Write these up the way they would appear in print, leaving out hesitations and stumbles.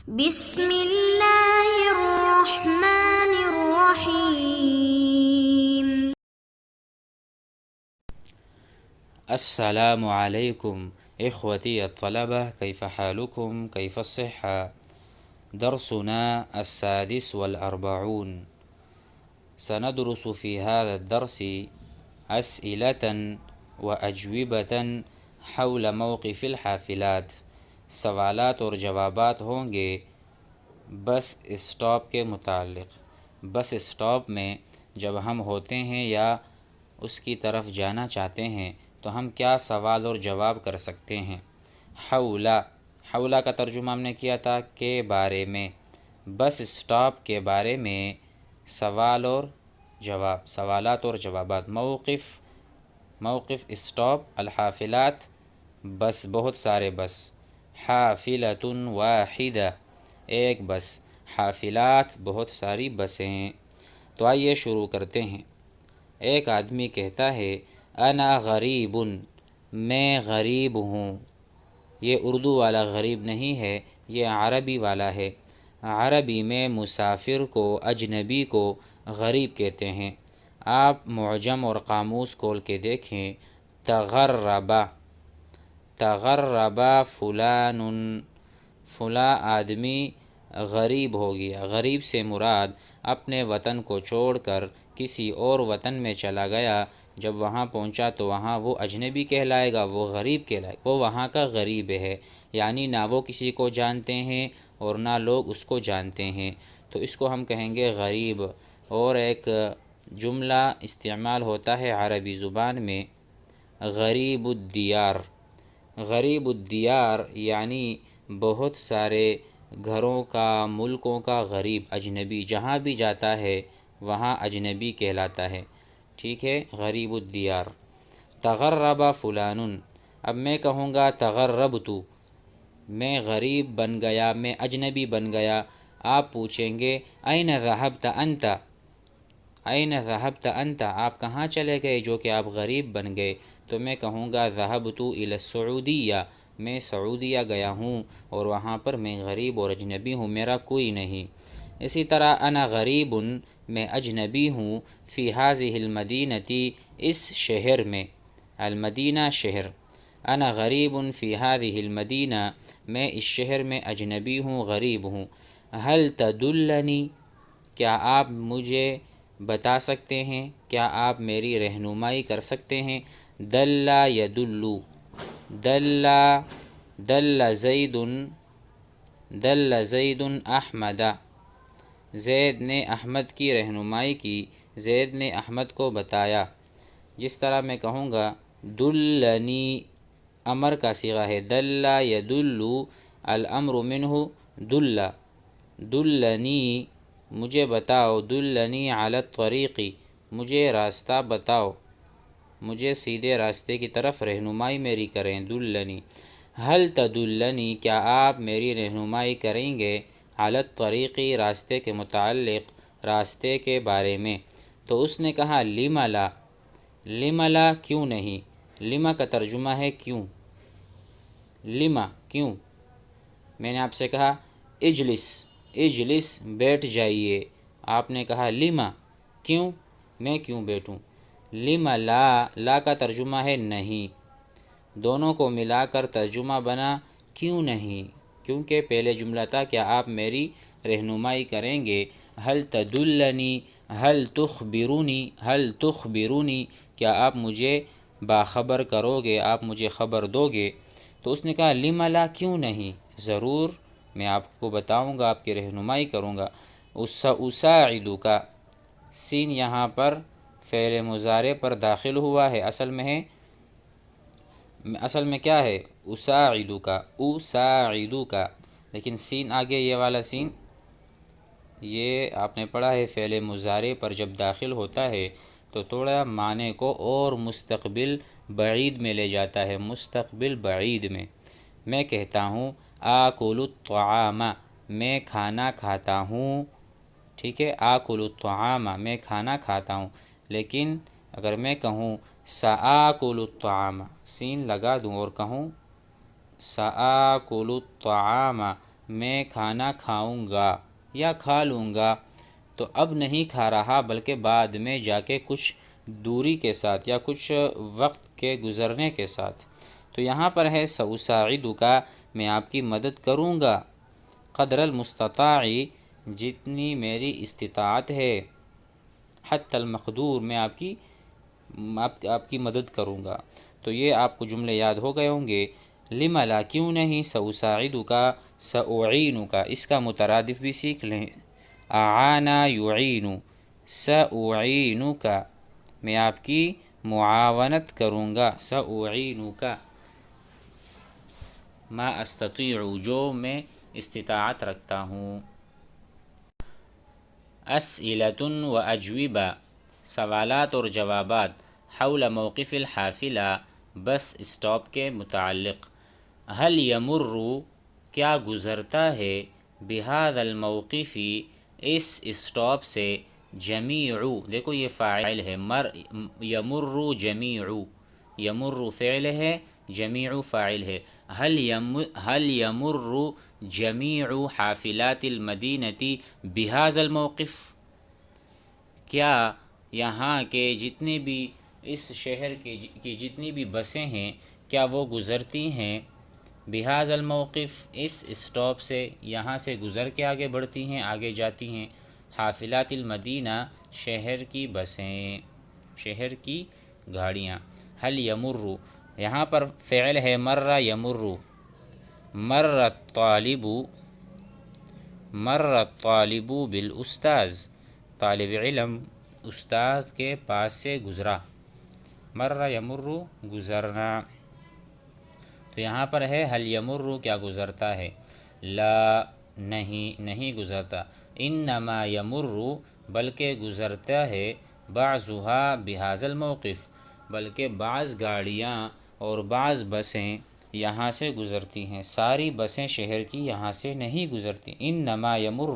بسم اللہ الرحمن الرحیم۔ السلام علیکم اخوتی الطلبة، کیف حالکم؟ کیف الصحة؟ درسنا السادس والأربعون. سندرس في هذا الدرس أسئلة وأجوبة حول موقف الحافلات. سوالات اور جوابات ہوں گے بس اسٹاپ کے متعلق. بس اسٹاپ میں جب ہم ہوتے ہیں یا اس کی طرف جانا چاہتے ہیں تو ہم کیا سوال اور جواب کر سکتے ہیں. حولہ کا ترجمہ ہم نے کیا تھا کے بارے میں. بس اسٹاپ کے بارے میں سوال اور جواب، سوالات اور جوابات. موقف اسٹاپ الحافلات، بس بہت سارے بس. حافلۃ واحدہ، ایک بس. حافلات بہت ساری بسیں. تو آئیے شروع کرتے ہیں. ایک آدمی کہتا ہے انا غریب، میں غریب ہوں. یہ اردو والا غریب نہیں ہے، یہ عربی والا ہے. عربی میں مسافر کو، اجنبی کو غریب کہتے ہیں. آپ معجم اور قاموس کھول کے دیکھیں. تغرب فلان، فلاں آدمی غریب ہو گیا. غریب سے مراد اپنے وطن کو چھوڑ کر کسی اور وطن میں چلا گیا. جب وہاں پہنچا تو وہاں وہ اجنبی کہلائے گا، وہ غریب کہلائے گا. وہ وہاں کا غریب ہے، یعنی نہ وہ کسی کو جانتے ہیں اور نہ لوگ اس کو جانتے ہیں، تو اس کو ہم کہیں گے غریب. اور ایک جملہ استعمال ہوتا ہے عربی زبان میں، غریب الدیار. غریب الدیار یعنی بہت سارے گھروں کا، ملکوں کا غریب، اجنبی. جہاں بھی جاتا ہے وہاں اجنبی کہلاتا ہے. ٹھیک ہے، غریب الدیار. تغرب فلان، اب میں کہوں گا تغربت، میں غریب بن گیا، میں اجنبی بن گیا. آپ پوچھیں گے این ذهبت انت، این ذهبت انت، آپ کہاں چلے گئے جو کہ آپ غریب بن گئے؟ تو میں کہوں گا ذهبت الى السعودیہ، میں سعودیہ گیا ہوں اور وہاں پر میں غریب اور اجنبی ہوں، میرا کوئی نہیں. اسی طرح انا غریب، میں اجنبی ہوں، فی هذه المدینہ، اس شہر میں. المدینہ شہر. انا غریب فی هذه المدینہ، میں اس شہر میں اجنبی ہوں، غریب ہوں. هل تدلنی، کیا آپ مجھے بتا سکتے ہیں، کیا آپ میری رہنمائی کر سکتے ہیں؟ دل یدل، دل زید احمد، زید نے احمد کی رہنمائی کی، زید نے احمد کو بتایا. جس طرح میں کہوں گا دلنی، امر کا صیغہ ہے. دل یدل، الامر منہ دل. دلنی، مجھے بتاؤ. دلنی علی الطریق، مجھے راستہ بتاؤ، مجھے سیدھے راستے کی طرف رہنمائی میری کریں. دلنی. هل تدلنی، کیا آپ میری رہنمائی کریں گے؟ علی الطریق، راستے کے متعلق، راستے کے بارے میں. تو اس نے کہا لم لا، لم لا، کیوں نہیں. لما کا ترجمہ ہے کیوں. لما، کیوں. میں نے آپ سے کہا اجلس، اجلس، بیٹھ جائیے. آپ نے کہا لما، کیوں، میں کیوں بیٹھوں. لم لا، لا کا ترجمہ ہے نہیں. دونوں کو ملا کر ترجمہ بنا کیوں نہیں، کیونکہ پہلے جملہ تھا کیا آپ میری رہنمائی کریں گے. هل تدلنی، هل تخبرونی، هل تخبرونی، کیا آپ مجھے باخبر کرو گے، آپ مجھے خبر دو گے. تو اس نے کہا لم لا، کیوں نہیں، ضرور میں آپ کو بتاؤں گا، آپ کی رہنمائی کروں گا. اساعدک، سین یہاں پر فعل مضارع پر داخل ہوا ہے. اصل میں کیا ہے، اساعدک، اساعدک، لیکن سین آگے یہ والا سین، یہ آپ نے پڑھا ہے فعل مضارع پر جب داخل ہوتا ہے تو تھوڑا معنی کو اور مستقبل بعید میں لے جاتا ہے، مستقبل بعید میں. میں کہتا ہوں آکل الطعام، میں کھانا کھاتا ہوں. ٹھیک ہے، آکل الطعام، میں کھانا کھاتا ہوں. لیکن اگر میں کہوں سآکل الطعام، سین لگا دوں اور کہوں سآکل الطعام، میں کھانا کھاؤں گا یا کھا لوں گا، تو اب نہیں کھا رہا بلکہ بعد میں جا کے کچھ دوری کے ساتھ یا کچھ وقت کے گزرنے کے ساتھ۔ تو یہاں پر ہے سأساعدک، میں آپ کی مدد کروں گا، قدر المستطاع، جتنی میری استطاعت ہے، حتی المقدور، میں آپ کی مدد کروں گا۔ تو یہ آپ کو جملے یاد ہو گئے ہوں گے۔ لم لا، کیوں نہیں، سأساعدک، سأعینک، اس کا مترادف بھی سیکھ لیں۔ اعانا یعین، سأعینک، میں آپ کی معاونت کروں گا، سأعینک، ما استطیع، جو میں استطاعت رکھتا ہوں۔ اسئلۃ و اجوبہ، سوالات اور جوابات، حول موقف الحافلہ، بس اسٹاپ کے متعلق۔ هل یمر، کیا گزرتا ہے، بہذا الموقف، اس اسٹاپ سے، جمیع، دیکھو یہ فاعل ہے، یمر جمیع، یمر فعل ہے، جمیع فاعل ہے۔ هل یمر جمیع حافلات المدینہ بہذا الموقف، کیا یہاں کے جتنے بھی، اس شہر کی جتنی بھی بسیں ہیں، کیا وہ گزرتی ہیں، بہذا الموقف، اس اسٹاپ سے، یہاں سے گزر کے آگے بڑھتی ہیں، آگے جاتی ہیں۔ حافلات المدینہ، شہر کی بسیں، شہر کی گاڑیاں۔ هل یمر، یہاں پر فعل ہے مر یمر، مر الطالب، مر الطالب بالاستاذ، طالب علم استاد کے پاس سے گزرا، مر یمر، گزرنا۔ تو یہاں پر ہے هل یمر، کیا گزرتا ہے، لا، نہیں، نہیں گزرتا، انما یمر، بلکہ گزرتا ہے، بعضها بہذا الموقف، بلکہ بعض گاڑیاں اور بعض بسیں یہاں سے گزرتی ہیں، ساری بسیں شہر کی یہاں سے نہیں گزرتی، انما یمر،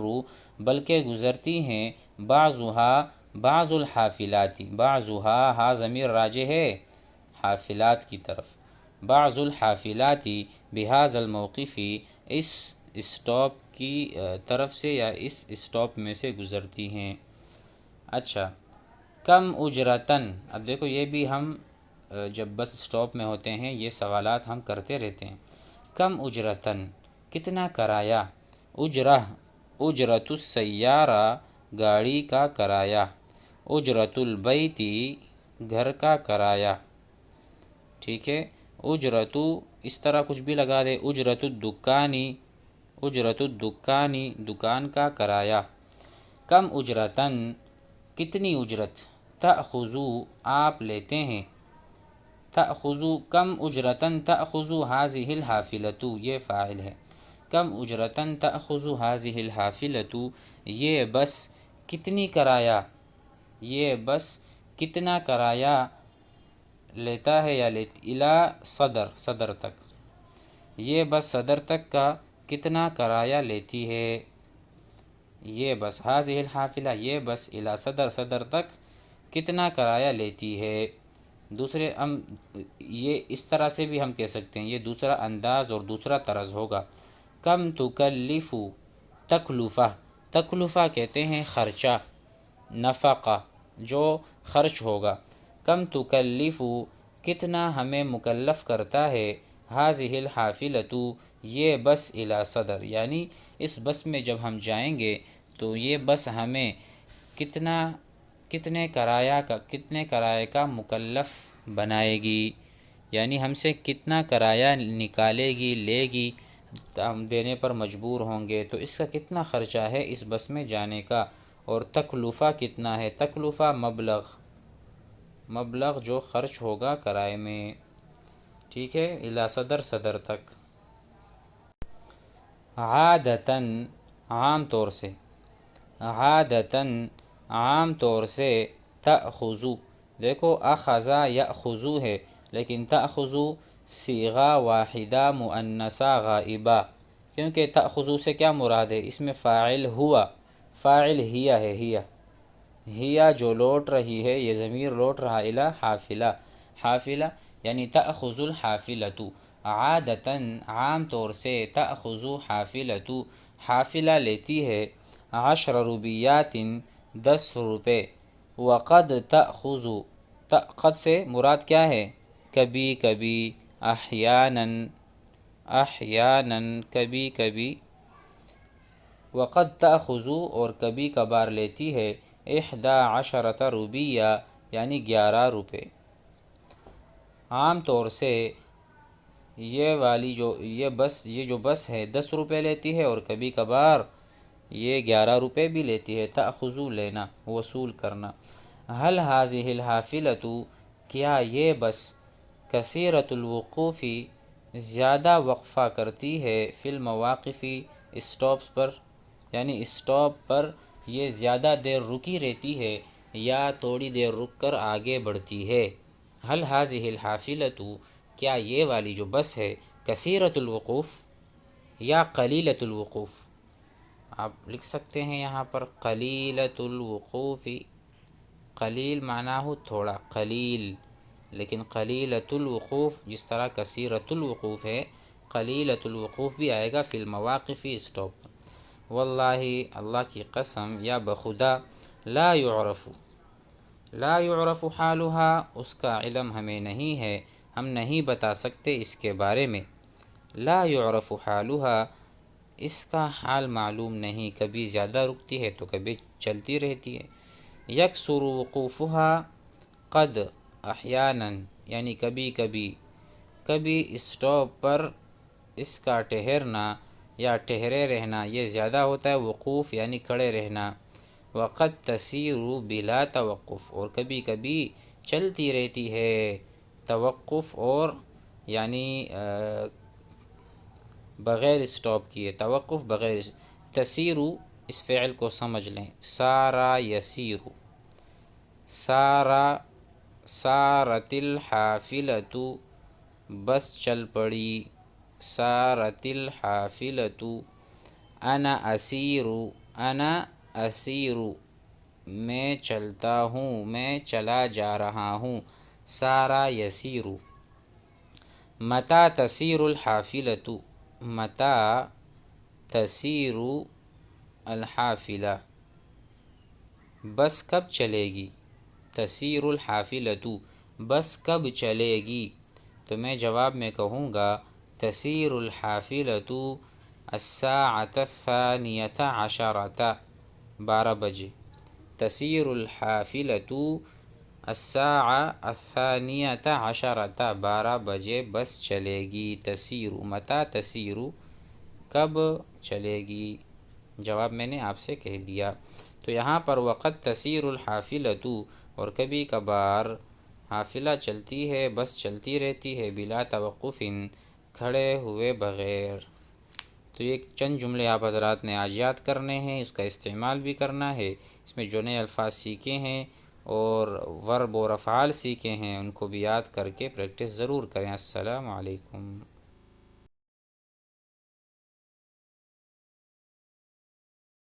بلکہ گزرتی ہیں، بعضها، بعض الحافلات، بعضها، ہا ضمیر راجع ہے حافلات کی طرف، بعض الحافلات بہذا الموقف، اس اسٹاپ کی طرف سے یا اس اسٹاپ میں سے گزرتی ہیں۔ اچھا، کم اجرتاً، اب دیکھو یہ بھی ہم جب بس اسٹاپ میں ہوتے ہیں یہ سوالات ہم کرتے رہتے ہیں۔ کم اجرتاً، کتنا کرایہ، اجرہ، اجرت السیارہ، گاڑی کا کرایہ، اجرت البیت، گھر کا کرایہ، ٹھیک ہے۔ اجرت، اس طرح کچھ بھی لگا دے، اجرت الدکانی، اجرت الدکانی، دکان کا کرایہ۔ کم اجرتاً، کتنی اجرت، تأخذ، آپ لیتے ہیں، تأخذ، کم اجرتاً تأخذ هذه الحافلة، یہ فاعل ہے، کم اجرتاً تأخذ هذه الحافلة، یہ بس کتنی کرایہ، یہ بس کتنا کرایہ لیتا ہے یا لیتی، الی صدر، صدر تک، یہ بس صدر تک کا کتنا کرایہ لیتی ہے، یہ بس، هذه الحافلہ، یہ بس، الی صدر، صدر تک کتنا کرایہ لیتی ہے۔ دوسرے ہم یہ اس طرح سے بھی ہم کہہ سکتے ہیں، یہ دوسرا انداز اور دوسرا طرز ہوگا۔ کم تکلف، تکلفہ، تکلفہ کہتے ہیں خرچہ، نفقہ، جو خرچ ہوگا۔ کم تکلف، کتنا ہمیں مکلف کرتا ہے، هذه الحافلة، یہ بس، الی صدر، یعنی اس بس میں جب ہم جائیں گے تو یہ بس ہمیں کتنے کرایہ کا مکلف بنائے گی، یعنی ہم سے کتنا کرایہ نکالے گی، لے گی، ہم دینے پر مجبور ہوں گے، تو اس کا کتنا خرچہ ہے اس بس میں جانے کا، اور تکلفہ کتنا ہے، تکلفہ مبلغ جو خرچ ہوگا کرائے میں، ٹھیک ہے، الی صدر، صدر تک۔ عادتاً، عام طور سے، عادتاً، عام طور سے، تأخذ، دیکھو اخذ یأخذ ہے لیکن تأخذ صیغہ واحدہ مؤنثہ غائبہ، کیونکہ تأخذ سے کیا مراد ہے، اس میں فاعل ہوا، فاعل ہیا ہے، ہیا جو لوٹ رہی ہے، یہ ضمیر لوٹ رہا الی حافلہ، حافلہ یعنی تأخذ الحافلۃ، عادتاً عام طور سے تأخذ حافلۃ حافلہ لیتی ہے 10 روبیات 10 روپے، وقد تأخذ قد سے مراد کیا ہے؟ کبھی کبھی، احیاناً احیاناً کبھی کبھی، وقد تأخذ اور کبھی کبھار لیتی ہے 11 روبیہ یعنی 11 روپے۔ عام طور سے یہ جو بس ہے 10 روپے لیتی ہے، اور کبھی کبھار یہ 11 روپے بھی لیتی ہے۔ تأخذ لینا، وصول کرنا۔ حل هذه الحافلۃ کیا یہ بس کثیرۃ الوقوف زیادہ وقفہ کرتی ہے، فی المواقف اسٹاپس پر، یعنی اسٹاپ پر یہ زیادہ دیر رکی رہتی ہے یا تھوڑی دیر رک کر آگے بڑھتی ہے۔ حل هذه الحافلۃ کیا یہ والی جو بس ہے کثیرۃ الوقوف یا قلیلۃ الوقوف؟ آپ لکھ سکتے ہیں یہاں پر قلیلۃ الوقوف، قلیل معنی ہو تھوڑا، قلیل، لیکن قلیلۃ الوقوف جس طرح کثیرۃ الوقوف ہے، قلیلۃ الوقوف بھی آئے گا فی المواقف اسٹاپ۔ واللہ اللہ کی قسم، یا بخدا، لا يعرف حالها اس کا علم ہمیں نہیں ہے، ہم نہیں بتا سکتے اس کے بارے میں۔ لا يعرف حالها اس کا حال معلوم نہیں، کبھی زیادہ رکتی ہے تو کبھی چلتی رہتی ہے۔ یکثر وقوفها قد احیانا یعنی کبھی کبھی، کبھی اسٹاپ پر اس کا ٹھہرنا یا ٹھہرے رہنا یہ زیادہ ہوتا ہے، وقوف یعنی کھڑے رہنا۔ وقد تسیر بلا توقف اور کبھی کبھی چلتی رہتی ہے توقف اور یعنی بغیر اسٹاپ کیے، توقف بغیر تسیر، اس فعل کو سمجھ لیں، سارا یسیر، سارت الحافلۃ بس چل پڑی، سارت الحافلۃ، انا اسیر میں چلتا ہوں، میں چلا جا رہا ہوں، سارا یسیر۔ متی تسیر الحافلۃ متی تسیر الحافلہ بس کب چلے گی، تسیر الحافلۃ بس کب چلے گی، تو میں جواب میں کہوں گا تسیر الحافلۃ الساعۃ الثانیۃ عشرۃ 12 بجے، تسیر الحافلۃ الساعۃ الثانیۃ عشرۃ 12 بجے بس چلے گی۔ تسیر متی تسیر کب چلے گی، جواب میں نے آپ سے کہہ دیا۔ تو یہاں پر وقت تسیر الحافلۃ اور کبھی کبھار حافلہ چلتی ہے، بس چلتی رہتی ہے، بلا توقف کھڑے ہوئے بغیر۔ تو یہ چند جملے آپ حضرات نے آج یاد کرنے ہیں، اس کا استعمال بھی کرنا ہے۔ اس میں جو نئے الفاظ سیکھے ہیں اور ورب اور افعال سیکھے ہیں ان کو بھی یاد کر کے پریکٹس ضرور کریں۔ السلام علیکم۔